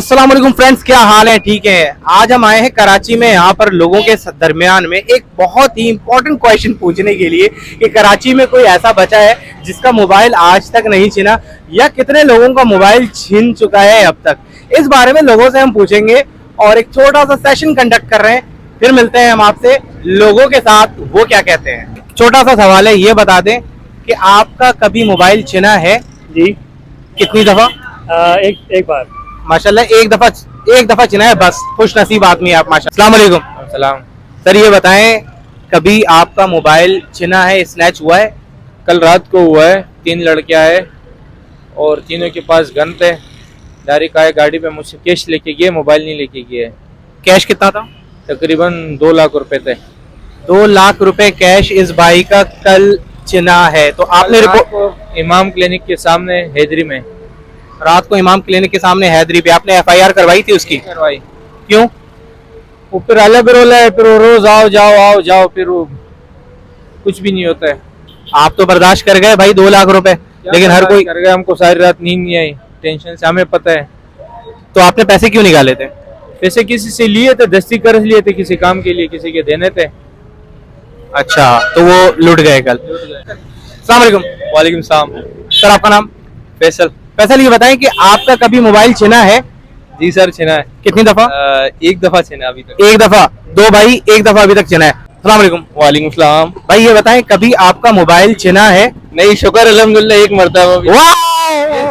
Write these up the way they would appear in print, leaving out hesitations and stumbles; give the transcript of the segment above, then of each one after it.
अस्सलाम वालेकुम फ्रेंड्स, क्या हाल है? ठीक है। आज हम आए हैं कराची में, यहाँ पर लोगों के दरमियान में एक बहुत ही इंपॉर्टेंट क्वेश्चन पूछने के लिए कि कराची में कोई ऐसा बचा है जिसका मोबाइल आज तक नहीं छिना, या कितने लोगों का मोबाइल छिन चुका है अब तक। इस बारे में लोगों से हम पूछेंगे और एक छोटा सा सेशन कंडक्ट कर रहे हैं। फिर मिलते हैं हम आपसे लोगों के साथ, वो क्या कहते हैं। छोटा सा सवाल है, ये बता दें कि आपका कभी मोबाइल छिना है? जी। कितनी दफा? एक बार। माशाल्लाह, एक दफा चिना है बस। खुश नसीब आदमी आप माशाल्लाह। अस्सलाम वालेकुम। सलाम। सर ये बताएं, कभी आपका मोबाइल छिना है, स्नैच हुआ है? कल रात को हुआ है। 3 लड़कियां आए और तीनों के पास गन थे। डायरेक्ट आए गाड़ी पे, मुझसे कैश लेके गए, मोबाइल नहीं लेके गए। कैश कितना था? तकरीबन 2 लाख रुपए थे। 2 लाख रुपए कैश इस भाई का कल चिना है। तो आपने रिपोर्ट इमाम क्लिनिक के सामने हैदरी में रात को इमाम क्लिनिक के सामने हैदरी पे आपने FIR करवाई थी उसकी? करवाई। क्यों? वो फिर अलग रोल है, फिर वो रोज आओ जाओ, फिर वो कुछ भी नहीं होता है। आप तो बर्दाश्त कर गए भाई 2 लाख रुपए, लेकिन हर कोई कर गया। हमको सारी रात नींद नहीं आई, टेंशन से, हमें पता है। तो आपने पैसे क्यों निकाले थे? पैसे किसी से लिए थे, दस्ती कर लिए थे, किसी काम के लिए किसी के देने थे। अच्छा, तो वो लुट गए कल। अस्सलाम वालेकुम। वालेकुम सलाम। सर आपका नाम? फैसल। फैसल, ये बताएं कि आपका कभी मोबाइल छिना है? जी सर, छिना है। कितनी दफा? एक दफा छिना अभी तक। एक दफा। 2 भाई, एक दफा अभी तक छिना है। अस्सलाम वालेकुम। वालेकुम सलाम। भाई ये बताएं, कभी आपका मोबाइल छिना है? नहीं, शुक्र अल्हम्दुलिल्लाह, एक मरतबा भी। वाह,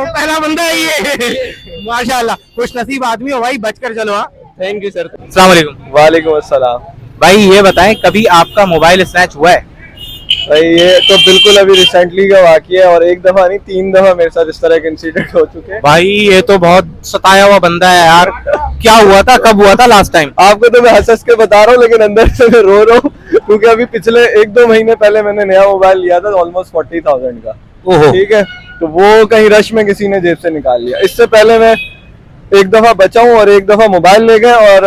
पहला बंदा है ये। माशाल्लाह, खुश नसीब आदमी हो भाई, बचकर चलो। हाँ, थैंक यू सर। अस्सलाम वालेकुम। वालेकुम अस्सलाम। भाई ये बताएं, कभी आपका मोबाइल स्नैच हुआ है? भाई ये तो बिल्कुल अभी रिसेंटली का वाकया है, और एक दफा नहीं 3 दफा मेरे साथ इस तरह के इंसिडेंट हो चुके हैं। भाई ये तो बहुत सताया हुआ बंदा है यार। क्या हुआ था, कब हुआ था लास्ट टाइम? आपको तो मैं हंस के बता रहा हूँ, लेकिन अंदर से मैं रो रहा हूँ, क्योंकि अभी पिछले 1-2 महीने पहले मैंने नया मोबाइल लिया था, ऑलमोस्ट 40,000 का। ओहो। ठीक है, तो वो कहीं रश में किसी ने जेब से निकाल लिया। इससे पहले मैं एक दफा बचा हूँ और एक दफा मोबाइल ले गए, और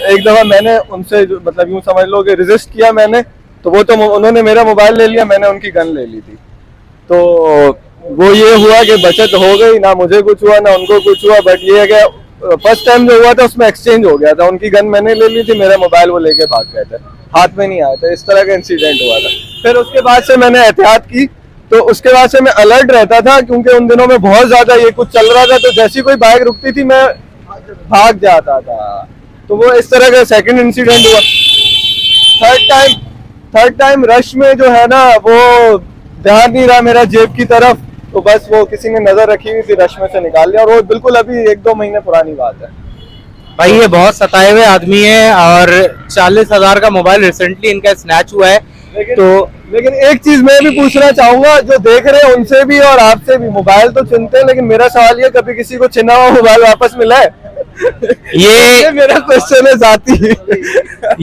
एक दफा मैंने उनसे मतलब यूं समझ लो कि रेजिस्ट किया मैंने, तो वो तो उन्होंने मेरा मोबाइल ले लिया, मैंने उनकी गन ले ली थी। तो वो ये हुआ कि बचत हो गई, ना मुझे कुछ हुआ ना उनको कुछ हुआ। बट ये है कि फर्स्ट टाइम जो हुआ था उसमें एक्सचेंज हो गया था, उनकी गन मैंने ले ली थी, मेरा मोबाइल वो लेके भाग गए थे, हाथ में नहीं आया था। इस तरह का इंसिडेंट हुआ था। फिर उसके बाद से मैंने एहतियात की, तो उसके बाद से मैं अलर्ट रहता था, क्योंकि उन दिनों में बहुत ज्यादा ये कुछ चल रहा था, तो जैसी कोई बाइक रुकती थी मैं भाग जाता था। तो वो इस तरह का सेकंड इंसिडेंट हुआ। थर्ड टाइम रश में जो है ना, वो ध्यान नहीं रहा मेरा जेब की तरफ, तो बस वो किसी ने नजर रखी हुई थी, रश में से निकाल लिया, और वो बिल्कुल अभी 1-2 महीने पुरानी बात है। भाई ये बहुत सताए हुए आदमी है, और 40,000 का मोबाइल रिसेंटली इनका स्नैच हुआ है। लेकिन एक चीज मैं भी पूछना चाहूंगा, जो देख रहे हैं उनसे भी और आपसे भी, मोबाइल तो चिनते हैं, लेकिन मेरा सवाल ये, कभी किसी को छिना हुआ मोबाइल वापस मिला है? ये मेरा क्वेश्चन है जाती।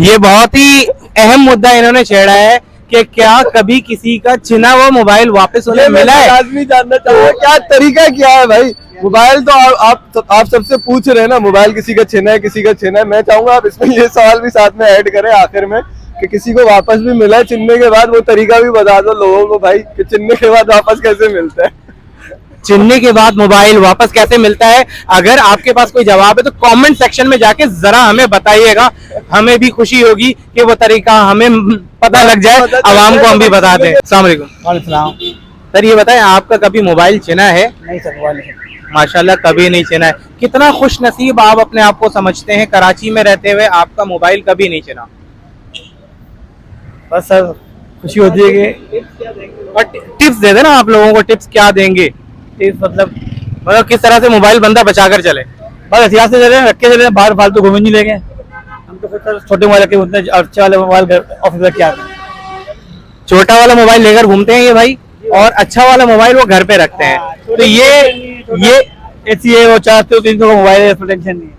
ये बहुत ही अहम मुद्दा इन्होंने छेड़ा है कि क्या कभी किसी का छिना हुआ मोबाइल वापस उन्हें मिला है? आदमी जानना चाहूंगा क्या तरीका क्या है भाई। मोबाइल तो आप सबसे पूछ रहे हैं ना, मोबाइल किसी का छिना है, किसी का छिना है। मैं चाहूंगा आप इसमें ये सवाल भी साथ में ऐड करें आखिर में, कि किसी को वापस भी मिला है चिन्ने के बाद, वो तरीका भी बता दो लोगों को भाई, कि चिन्ने के बाद वापस कैसे मिलता है। चिन्ने के बाद मोबाइल वापस कैसे मिलता है? अगर आपके पास कोई जवाब है तो कमेंट सेक्शन में जाके जरा हमें बताइएगा, हमें भी खुशी होगी कि वो तरीका हमें पता लग जाए, आवाम को हम भी बता दें। अस्सलाम वालेकुम। सर ये बताएं, आपका कभी मोबाइल छिना है? नहीं सर, माशाल्लाह, कभी नहीं छिना है। कितना खुश नसीब आप अपने आप को समझते हैं, कराची में रहते हुए आपका मोबाइल कभी नहीं छिना? बस सर खुशी होती है कि। और टिप्स दे देना, आप लोगों को टिप्स क्या देंगे? मतलब किस तरह से मोबाइल बंदा बचा कर चले? बस एहतियात से चले, रख के चले, बाहर फालतू घूमे नहीं लेंगे। हम तो फिर सर छोटे मोबाइल रखे, उतने अच्छे वाले मोबाइल ऑफिस रख के आते हैं। छोटा वाला मोबाइल लेकर घूमते हैं ये भाई, और अच्छा वाला मोबाइल वो घर पे रखते हैं। तो ये ऐसी है, वो 400-300 का मोबाइल है, टेंशन नहीं है।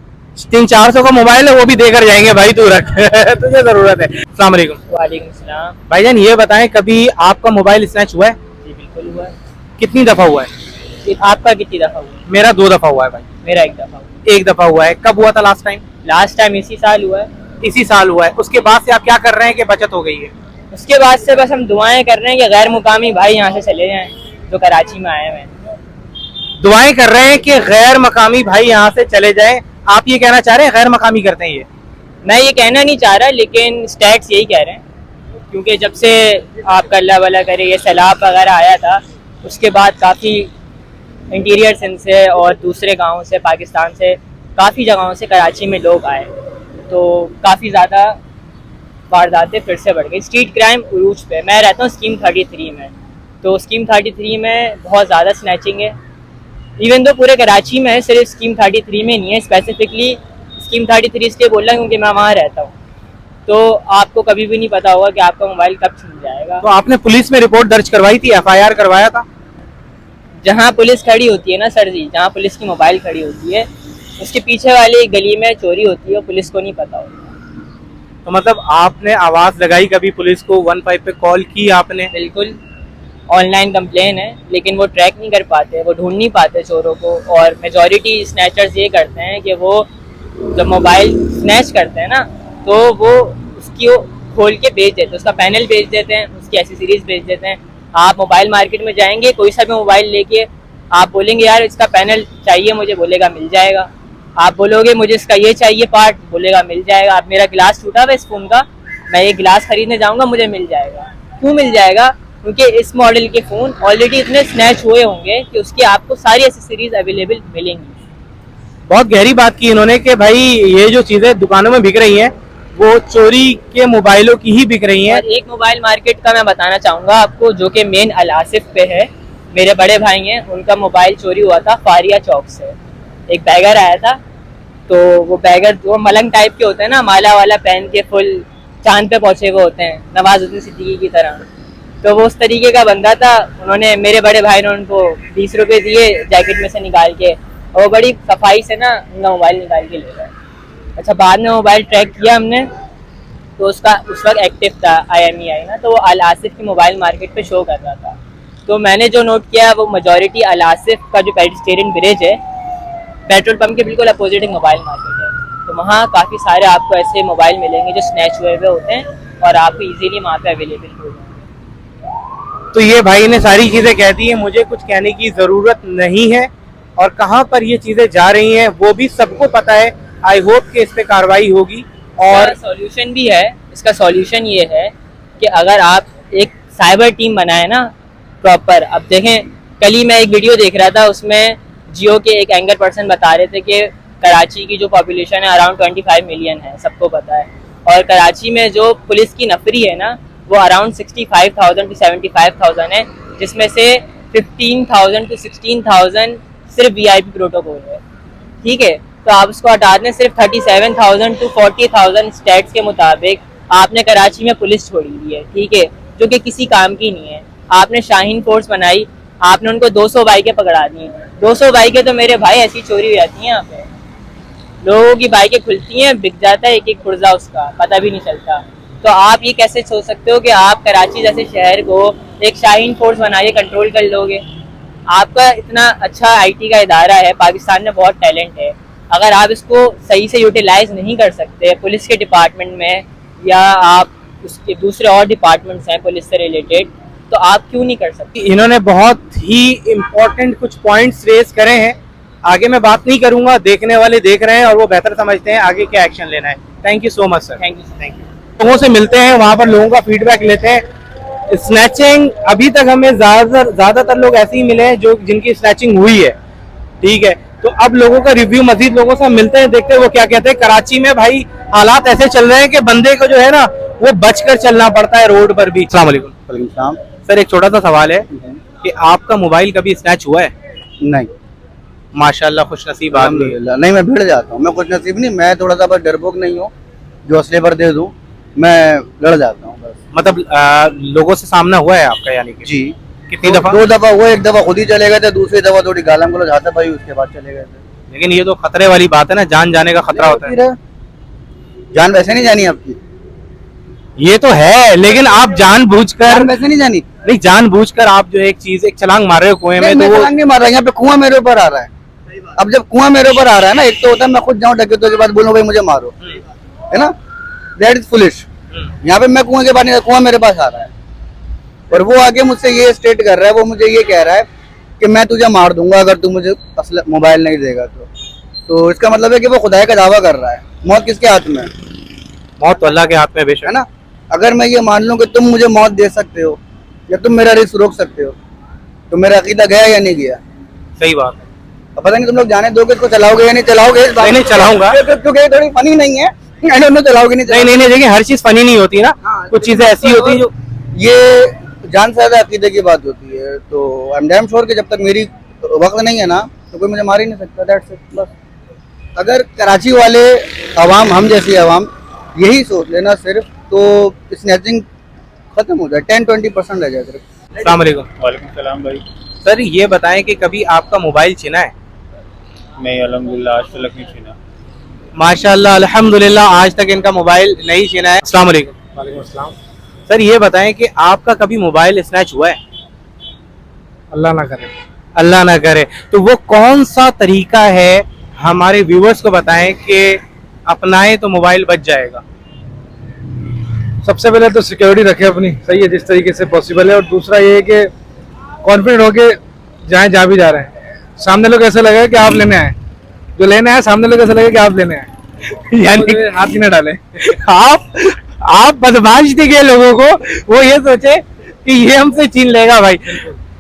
300-400 का मोबाइल है, वो भी देकर जाएंगे भाई, तू रख। तुझे जरूरत है। अस्सलाम वालेकुम। वालेकुम सलाम। भाईजान ये बताएं, कभी आपका मोबाइल स्नैच हुआ है? जी बिल्कुल हुआ है। कितनी दफा हुआ है? आपका कितनी दफा हुआ है? मेरा 2 दफा हुआ है भाई। मेरा 1 दफा हुआ। 1 दफा हुआ है। कब हुआ था लास्ट टाइम? लास्ट टाइम इसी साल हुआ है। इसी साल हुआ है। उसके बाद से आप क्या कर रहे हैं कि बचत हो गई है? उसके बाद से बस हम दुआएं कर रहे हैं कि गैर मुकामी भाई यहाँ से चले जाएं जो कराची में आए हुए हैं। दुआएं कर रहे हैं कि गैर मकामी भाई यहाँ से चले जाएं आप ये कहना चाह रहे हैं गैर मकामी करते हैं ये? मैं ये कहना नहीं चाह रहा, लेकिन स्टैट्स यही कह रहे हैं, क्योंकि जब से आपका अल्लाह वाला करे ये सैलाब वगैरह आया था, उसके बाद काफ़ी इंटीरियर सिंध से और दूसरे गाँव से, पाकिस्तान से, काफ़ी जगहों से कराची में लोग आए, तो काफ़ी ज़्यादा वारदातें फिर से बढ़ गई। स्ट्रीट क्राइम उरूज पे। मैं रहता हूँ स्कीम 33 में, तो स्कीम 33 में बहुत ज़्यादा स्नैचिंग है। इवन तो पूरे कराची में है, सिर्फ स्कीम 33 में नहीं है। स्पेसिफिकली स्कीम 33 इसलिए बोल रहा हूँ क्योंकि मैं वहाँ रहता हूँ, तो आपको कभी भी नहीं पता होगा कि आपका मोबाइल कब छीन जाएगा। तो आपने पुलिस में रिपोर्ट दर्ज करवाई थी, FIR करवाया था? जहाँ पुलिस खड़ी होती है ना सर जी, जहाँ पुलिस की मोबाइल खड़ी होती है, उसके पीछे वाली गली में चोरी होती है, पुलिस को नहीं पता होता। तो मतलब आपने आवाज लगाई कभी पुलिस को, 15 पे कॉल की आपने? बिल्कुल, ऑनलाइन कंप्लेन है, लेकिन वो ट्रैक नहीं कर पाते, वो ढूंढ नहीं पाते चोरों को। और मेजॉरिटी स्नैचर्स ये करते हैं कि वो जब मोबाइल स्नैच करते हैं ना, तो वो उसकी वो खोल के बेच देते हैं, उसका पैनल बेच देते हैं, उसकी एसेसरीज बेच देते हैं। आप मोबाइल मार्केट में जाएंगे, कोई सा भी मोबाइल लेके आप बोलेंगे यार इसका पैनल चाहिए मुझे, बोलेगा मिल जाएगा। आप बोलोगे मुझे इसका ये चाहिए पार्ट, बोलेगा मिल जाएगा। आप मेरा गिलास टूटा हुआ इस फ़ोन का, मैं ये गिलास खरीदने जाऊंगा, मुझे मिल जाएगा। क्यों मिल जाएगा? क्योंकि इस मॉडल के फ़ोन ऑलरेडी इतने स्नैच हुए होंगे कि उसकी आपको सारी एसेसरीज अवेलेबल मिलेंगी। बहुत गहरी बात की इन्होंने कि भाई ये जो चीजें दुकानों में बिक रही हैं वो चोरी के मोबाइलों की ही बिक रही हैं। और एक मोबाइल मार्केट का मैं बताना चाहूँगा आपको, जो कि मेन अल आसिफ पे है। मेरे बड़े भाई हैं, उनका मोबाइल चोरी हुआ था फारिया चौक से। एक बैगर आया था, तो वो बैगर जो मलंग टाइप के होते हैं ना, माला वाला पहन के फुल चांद पे पहुंचे हुए होते हैं, नवाजुद्दीन सिद्दीकी की तरह, तो वो उस तरीके का बंदा था। उन्होंने, मेरे बड़े भाई ने उनको 20 रुपये दिए जैकेट में से निकाल के, और वो बड़ी सफाई से ना उनका मोबाइल निकाल के ले गए। अच्छा, बाद में मोबाइल ट्रैक किया हमने, तो उसका उस वक्त एक्टिव था IMEI ना, तो वो अल आसिफ की मोबाइल मार्केट पे शो कर रहा था। तो मैंने जो नोट किया, वो मेजॉरिटी अल आसिफ का जो पेडिस्टेरियन ब्रिज है, पेट्रोल पंप के बिल्कुल अपोजिट एक मोबाइल मार्केट है, तो वहाँ काफ़ी सारे आपको ऐसे मोबाइल मिलेंगे जो स्नैच हुए हुए होते हैं और आपको इजीली वहाँ पे अवेलेबल हो जाएंगे। तो ये भाई ने सारी चीजें कह दी है, मुझे कुछ कहने की जरूरत नहीं है, और कहाँ पर ये चीजें जा रही हैं वो भी सबको पता है। आई होप कि इस पे कार्रवाई होगी। और सॉल्यूशन भी है, इसका सॉल्यूशन ये है कि अगर आप एक साइबर टीम बनाए ना प्रॉपर। अब देखें, कल ही मैं एक वीडियो देख रहा था, उसमें जियो के एक एंकर पर्सन बता रहे थे कि कराची की जो पॉपुलेशन है अराउंड 25 मिलियन है, सबको पता है, और कराची में जो पुलिस की नफरी है ना, वो अराउंड 65,000 to 75,000 है, जिसमें से 15,000 to 16,000 सिर्फ VIP प्रोटोकॉल है। ठीक है, तो आप उसको हटा दें, सिर्फ 37,000 to 40,000 स्टेट्स के मुताबिक आपने कराची में पुलिस छोड़ी हुई है। ठीक है, जो कि किसी काम की नहीं है। आपने शाहीन फोर्स बनाई, आपने उनको 200 बाइकें पकड़ा दी। 200 बाइकें तो मेरे भाई ऐसी चोरी हो जाती हैं यहाँ पे, लोगों की बाइकें खुलती हैं, बिक जाता है एक एक पुर्जा, उसका पता भी नहीं चलता। तो आप ये कैसे सोच सकते हो कि आप कराची जैसे शहर को एक शाहीन फोर्स बनाइए, कंट्रोल कर लोगे? आपका इतना अच्छा IT का इदारा है, पाकिस्तान में बहुत टैलेंट है, अगर आप इसको सही से यूटिलाइज नहीं कर सकते पुलिस के डिपार्टमेंट में, या आप उसके दूसरे और डिपार्टमेंट्स हैं पुलिस से रिलेटेड, तो आप क्यों नहीं कर सकते? इन्होंने बहुत ही इम्पोर्टेंट कुछ पॉइंट्स रेज करे हैं। आगे मैं बात नहीं करूंगा, देखने वाले देख रहे हैं और वो बेहतर समझते हैं आगे क्या एक्शन लेना है। Thank you so much sir. Thank you. लोगों से मिलते हैं, वहां पर लोगों का फीडबैक लेते हैं। स्नैचिंग अभी तक हमें ज्यादातर लोग ऐसे ही मिले हैं जो जिनकी स्नैचिंग हुई है। ठीक है, तो अब लोगों का रिव्यू, मजीद लोगों से मिलते हैं, देखते हैं वो क्या कहते हैं। कराची में भाई हालात ऐसे चल रहे हैं कि बंदे को जो है ना वो बचकर चलना पड़ता है रोड पर भी। अस्सलाम वालेकुम सर, एक छोटा सा सवाल है कि आपका मोबाइल कभी स्नैच हुआ है? नहीं, माशाल्लाह, खुशनसीब आदमी। अल्हम्दुलिल्लाह। नहीं, मैं भिड़ जाता हूँ, मैं खुश नसीब नहीं, मैं थोड़ा सा बस डरपोक नहीं हूँ, जो असले पर दे दूँ मैं लड़ जाता हूँ बस। मतलब लोगों से सामना हुआ है आपका, यानी कि जी, कितनी दफा? 2 दफा हुआ, एक दफा खुद ही चले गए थे, दूसरी दफा थोड़ी गालम गलौज हाथा पाई, उसके बाद चले गए थे। लेकिन ये तो खतरे वाली बात है ना, जान जाने का खतरा होता है। जान वैसे नहीं जानी आपकी, ये तो है, लेकिन आप जानबूझकर जान वैसे नहीं जानी। नहीं, जानबूझकर आप जो एक छलांग मार रहे हो कुएं में, मैं तो वो छलांग नहीं मार रहा, यहाँ पे कुआं मेरे ऊपर आ रहा है। अब जब कुआं मेरे ऊपर आ रहा है ना, एक तो होता है मैं खुद जाऊँ डकैतों के पास, बोलूं भाई मुझे मारो, है ना, दैट इज फुलिश। यहाँ पे मैं कुआं के पास नहीं, कुआं मेरे पास आ रहा है, और वो आगे मुझसे ये स्टेट कर रहा है, वो मुझे ये कह रहा है कि मैं तुझे मार दूंगा अगर तू मुझे मोबाइल नहीं देगा। तो इसका मतलब है कि वो खुदाई का दावा कर रहा है। मौत किसके हाथ में है? मौत तो अल्लाह के हाथ में बेशक है ना। अगर मैं ये मान लूं कि तुम मुझे मौत दे सकते हो या तुम मेरा रिस्क रोक सकते हो, तो मेरा अकीदा गया या नहीं गया? सही बात है। अब पता नहीं तुम लोग जाने दोगे इसको, चलाओगे या नहीं चलाओगे? इस बात नहीं चलाऊंगा, क्योंकि ये थोड़ी फनी नहीं है। I don't know, चलाओगे नहीं नहीं चलाओगे। नहीं देखिए हर चीज फनी नहीं होती ना, हाँ, कुछ चीजें ऐसी होती है जो ये जान से ज्यादा अकीदे की बात होती है। तो आई एम डैम श्योर कि जब तक मेरी वक्त नहीं है ना तो कोई मुझे मार ही नहीं सकता। दैट्स इट बस। अगर कराची वाले अवाम, हम जैसी अवाम यही सोच लेना सिर्फ, तो स्नैचिंग खत्म हो जाए, 10-20% रह जाए सिर्फ। अस्सलाम वालेकुम। वालेकुम सलाम भाई। सर ये बताएं कि कभी आपका मोबाइल छिना है? नहीं अल्हम्दुलिल्लाह आज तक नहीं छीना। माशाल्लाह अल्हम्दुलिल्लाह आज तक इनका मोबाइल नहीं छीना है। अस्सलाम वालेकुम। वालेकुम अस्सलाम। सर ये बताएं कि आपका कभी मोबाइल स्नैच हुआ है? अल्लाह ना करे। अल्लाह ना करे। तो वो कौन सा तरीका है हमारे व्यूवर्स को बताएं कि अपनाएं तो मोबाइल बच जाएगा? सबसे पहले तो सिक्योरिटी रखें अपनी, सही है, जिस तरीके से पॉसिबल है। और दूसरा ये है कि कॉन्फिडेंट होके जाएं, जहाँ भी जा रहे हैं। सामने लोग ऐसा लगेगा कि आप लेने आए, जो लेने आए सामने लोग ऐसा लगेगा कि आप लेने आए। यानी तो हाथ ही ना डालें। आप बदमाश दिखे लोगों को, वो ये सोचे कि ये हमसे छीन लेगा। भाई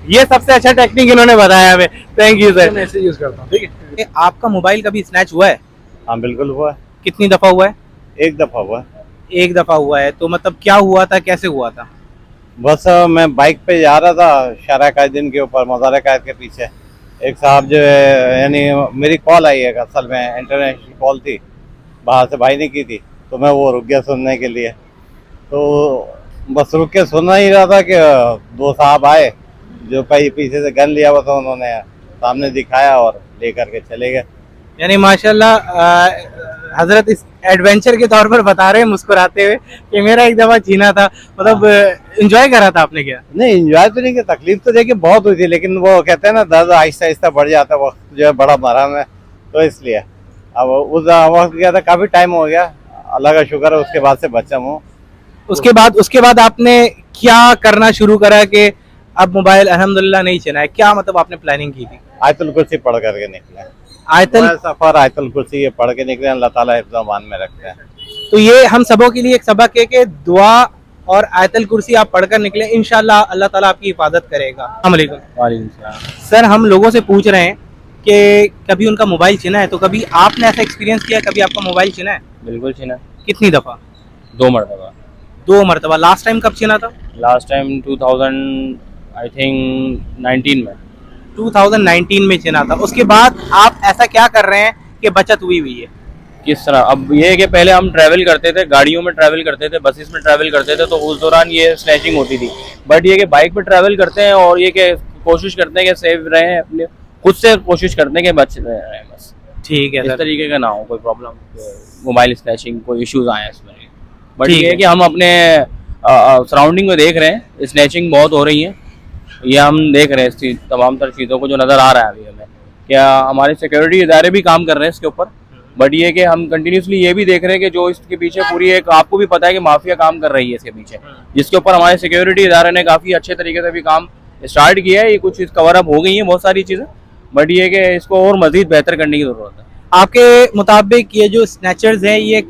ये सबसे अच्छा टेक्निक इन्होंने बताया हमें। Thank you sir. मैं ऐसे यूज करता हूँ, ठीक है। आपका मोबाइल कभी स्नैच हुआ है? हाँ बिल्कुल हुआ है, कितनी दफा हुआ है? एक दफा हुआ है। एक दफा हुआ है। तो मतलब क्या हुआ था, कैसे हुआ था? बस मैं बाइक पे जा रहा था शारा कायदीन के ऊपर, मज़ार कायद के पीछे। एक साहब जो है, यानी मेरी कॉल आई है, असल में इंटरनेशनल कॉल थी, बाहर से भाई ने की थी, तो मैं वो रुक गया सुनने के लिए। तो बस रुक के सुनना ही रहा था कि दो साहब आए जो पीछे से गन लिया हुआ था, उन्होंने सामने दिखाया और लेकर के चले गए। यानी माशाल्लाह हजरत इस एडवेंचर के तौर पर बता रहे हैं मुस्कुराते हुए कि मेरा एक दफा छीना था। मतलब एंजॉय करा था आपने? क्या नहीं एंजॉय तो नहीं किया, तकलीफ तो देखिए बहुत हुई थी, लेकिन वो कहते हैं ना दर्द आहिस्ता आहिस्ता बढ़ जाता है, वक्त जो है बड़ा मरहम है, तो इसलिए अब उस वक्त गया था, काफी टाइम हो गया, अल्लाह का शुक्र है उसके बाद से बचा हूँ। उसके बाद आपने क्या करना शुरू करा कि अब मोबाइल अल्हम्दुलिल्लाह नहीं छीना है? क्या मतलब आपने प्लानिंग की थी? आयतुल कुर्सी पढ़ करके निकले, आयतल सफर आयतुल कुर्सी ये पढ़ के निकले, अल्लाह ताला हिफ्ज़-ओ-अमान में रखते हैं। तो ये हम सबों के लिए एक सबक है कि दुआ और आयतल कुर्सी आप पढ़कर निकले, इंशाल्लाह अल्लाह ताला आपकी हिफाजत करेगा। अस्सलाम वालेकुम। वालेकुम सलाम। सर हम लोगों से पूछ रहे हैं कि कभी उनका मोबाइल छिना है, तो कभी आपने ऐसा एक्सपीरियंस किया, कभी आपका मोबाइल छिना है? बिल्कुल छीना, कितनी दफा? 2 मरतबा। 2 मरतबा। लास्ट टाइम कब छिना था? लास्ट टाइम 2019 में। 2019 में छिना था। उसके बाद आप ऐसा क्या कर रहे हैं कि बचत हुई है? किस तरह? अब ये है कि पहले हम ट्रैवल करते थे, गाड़ियों में ट्रैवल करते थे, बसेस में ट्रैवल करते थे, तो उस दौरान ये स्नैचिंग होती थी। बट ये कि बाइक पे ट्रैवल करते हैं और ये कि कोशिश करते हैं कि सेफ रहें, अपने खुद से कोशिश करते हैं कि बच रहें बस। ठीक है इस सर। तरीके का ना हो कोई प्रॉब्लम, मोबाइल स्नैचिंग कोई इश्यूज आए इसमें। बट ठीक ये है। है कि हम अपने सराउंडिंग में देख रहे हैं स्नैचिंग बहुत हो रही है, ये हम देख रहे हैं तमाम तर चीज़ों को जो नज़र आ रहा है अभी हमें। क्या हमारे सिक्योरिटी इदारे भी काम कर रहे हैं इसके ऊपर, बट ये कि हम कंटिन्यूसली ये भी देख रहे हैं कि जो इसके पीछे पूरी एक, आपको भी पता है कि माफिया काम कर रही है इसके पीछे, जिसके ऊपर हमारे सिक्योरिटी इदारे ने काफ़ी अच्छे तरीके से भी काम स्टार्ट किया है। ये कुछ कवर अप हो गई है बहुत सारी चीज़ें, बट ये कि इसको और मज़ीद बेहतर करने की ज़रूरत है। आपके मुताबिक ये जो स्नैचर्स हैं ये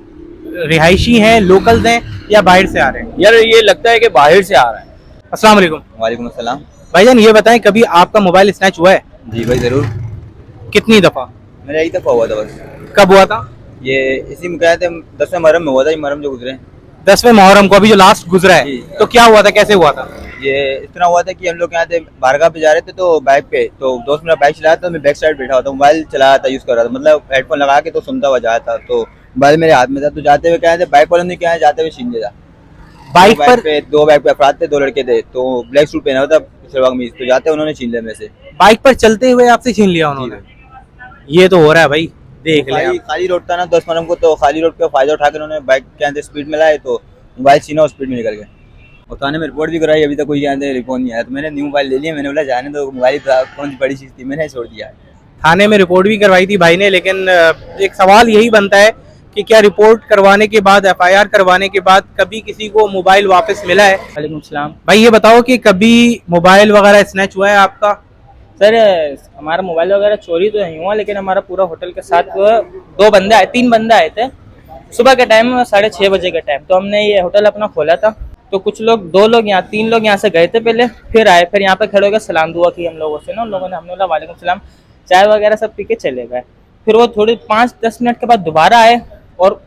रिहायशी हैं, लोकल्स हैं या बाहर से आ रहे हैं? यार ये लगता है कि बाहर से आ रहा है। अस्सलाम वालेकुम। वालेकुम अस्सलाम। भाईजान ये बताएं कभी आपका मोबाइल स्नैच हुआ है? जी भाई जरूर, कितनी दफा? मेरा एक दफा हुआ था बस। कब हुआ था? ये इसी में क्या थे, 10वें मुहर्रम में हुआ था, ये मुहर्रम जो गुजरे। 10वें मुहर्रम को, अभी जो लास्ट गुजरा है। जी। तो क्या हुआ था, कैसे हुआ था? ये इतना हुआ था कि हम लोग यहाँ थे बारगाह पे जा रहे थे, तो बाइक पे, तो दोस्त मेरा बाइक चलाया था, मैं बैक साइड बैठा हुआ था, मोबाइल चलाया था, यूज कर रहा था, मतलब हेडफोन लगा के तो सुनता हुआ जा रहा था, तो मोबाइल मेरे हाथ में था। तो जाते हुए क्या है, बाइक वालों ने क्या है, जाते हुए छीन लिया था। बाइक पर? दो बाइक पे अफराद थे, 2 लड़के थे, तो ब्लैक सूट पहना हुआ था शलवार कमीज, तो जाते उन्होंने छीन लिया मेरे से। बाइक पर चलते हुए आपसे छीन लिया उन्होंने? ये तो हो रहा है भाई, देख ले आप। खाली रोड था ना 10 मुहर्रम को, तो खाली रोड का फायदा उठा के उन्होंने बाइक के अंदर स्पीड में लाए, तो मोबाइल छीना और स्पीड में निकल गए। और थाने में रिपोर्ट भी कराई, अभी तक कोई यहाँ रिपोर्ट नहीं आया, तो मैंने न्यू मोबाइल ले लिया। मैंने बोला जाने दो, मोबाइल कौन सी बड़ी चीज़ थी, मैंने छोड़ दिया। थाने में रिपोर्ट भी करवाई थी भाई ने, लेकिन एक सवाल यही बनता है कि क्या रिपोर्ट करवाने के बाद, FIR करवाने के बाद कभी किसी को मोबाइल वापस मिला है? वालेकुम सलाम। भाई ये बताओ कि कभी मोबाइल वगैरह स्नैच हुआ है आपका? सर हमारा मोबाइल वगैरह चोरी तो नहीं हुआ, लेकिन हमारा पूरा होटल के साथ 3 बंदे आए थे सुबह के टाइम, 6:30 बजे के टाइम। तो हमने ये होटल अपना खोला था, तो कुछ लोग 3 लोग यहाँ से गए थे पहले, फिर आए, फिर यहाँ पे खड़े होकर सलाम दुआ की हम लोगों से ना, उन लोगों ने, हमने बोला वालेकुम सलाम, चाय वगैरह सब पी के चले गए। फिर वो थोड़ी 5-10 मिनट के बाद दोबारा आए, और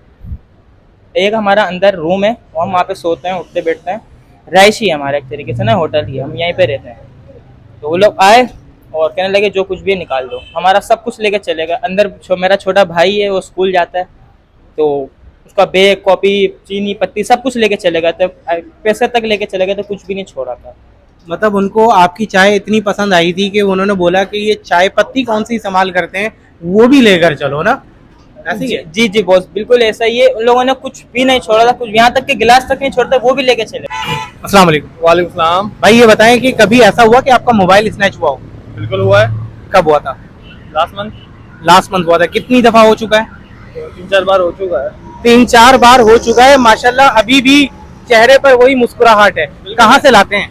एक हमारा अंदर रूम है, हम वहाँ पे सोते हैं, उठते बैठते हैं, रहायशी है हमारा एक तरीके से ना, होटल ही हम यहीं पे रहते हैं। तो वो लोग आए और कहने लगे जो कुछ भी है निकाल दो, हमारा सब कुछ लेके चले गए अंदर। मेरा छोटा भाई है, वो स्कूल जाता है, तो उसका बैग, कॉपी, चीनी पत्ती सब कुछ लेके चले गए थे, पैसे तक लेके चले गए थे, कुछ भी नहीं छोड़ा था। मतलब उनको आपकी चाय इतनी पसंद आई थी कि उन्होंने बोला कि ये चाय पत्ती कौन सी इस्तेमाल करते हैं वो भी लेकर चलो ना, ऐसे ही है? जी जी बॉस, बिल्कुल ऐसा ही है। उन लोगों ने कुछ भी नहीं छोड़ा था, कुछ यहाँ तक कि गिलास तक नहीं छोड़ते, वो भी लेके चले। अस्सलाम वालेकुम। वालेकुम सलाम। भाई ये बताएं कि कभी ऐसा हुआ कि आपका मोबाइल स्नैच हुआ हो? बिल्कुल हुआ है, कब हुआ था? लास्ट मंथ हुआ था। कितनी दफा हो चुका है? 3-4 बार हो चुका है। 3-4 बार हो चुका है। माशाल्लाह अभी भी चेहरे पर वही मुस्कुराहट है। कहाँ से लाते हैं?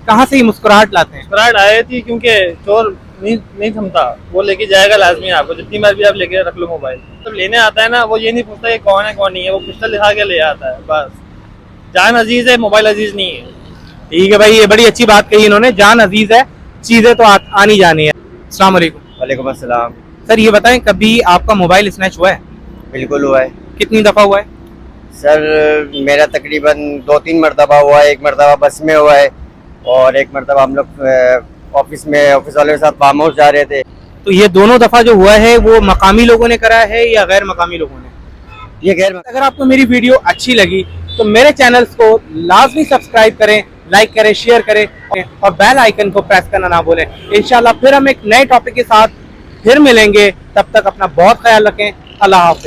कहाँ से ये मुस्कुराहट लाते हैं? मुस्कुराहट आई थी क्योंकि चोर नहीं थमता, वो लेके जाएगा लाजमी आपको, जितनी बार भी आप लेके रख लो मोबाइल। तो लेने आता है ना, वो ये नहीं पूछता कि कौन है कौन नहीं है, वो पिस्टल दिखा के ले आता है बस। जान अजीज है, मोबाइल अजीज नहीं है। ठीक है भाई, ये बड़ी अच्छी बात कही इन्होंने, जान अजीज है, चीजें तो आनी जानी है। अस्सलाम वालेकुम। वालेकुम अस्सलाम। सर ये बताएं कभी आपका मोबाइल स्नैच हुआ है? बिल्कुल हुआ है कितनी दफा हुआ है? सर, मेरा तकरीबन 2-3 मरतबा हुआ है। एक मरतबा बस में हुआ है, और एक मरतबा हम लोग ऑफिस वालों के साथ फार्म हाउस जा रहे थे। तो ये दोनों दफा जो हुआ है वो मकामी लोगों ने करा है या गैर मकामी लोगों ने? ये गैर अगर आपको मेरी वीडियो अच्छी लगी तो मेरे चैनल्स को लाजमी सब्सक्राइब करें, लाइक करें, शेयर करें और बेल आइकन को प्रेस करना ना भूलें। इंशाल्लाह फिर हम एक नए टॉपिक के साथ फिर मिलेंगे, तब तक अपना बहुत ख्याल रखें। अल्लाह हाफ़िज़।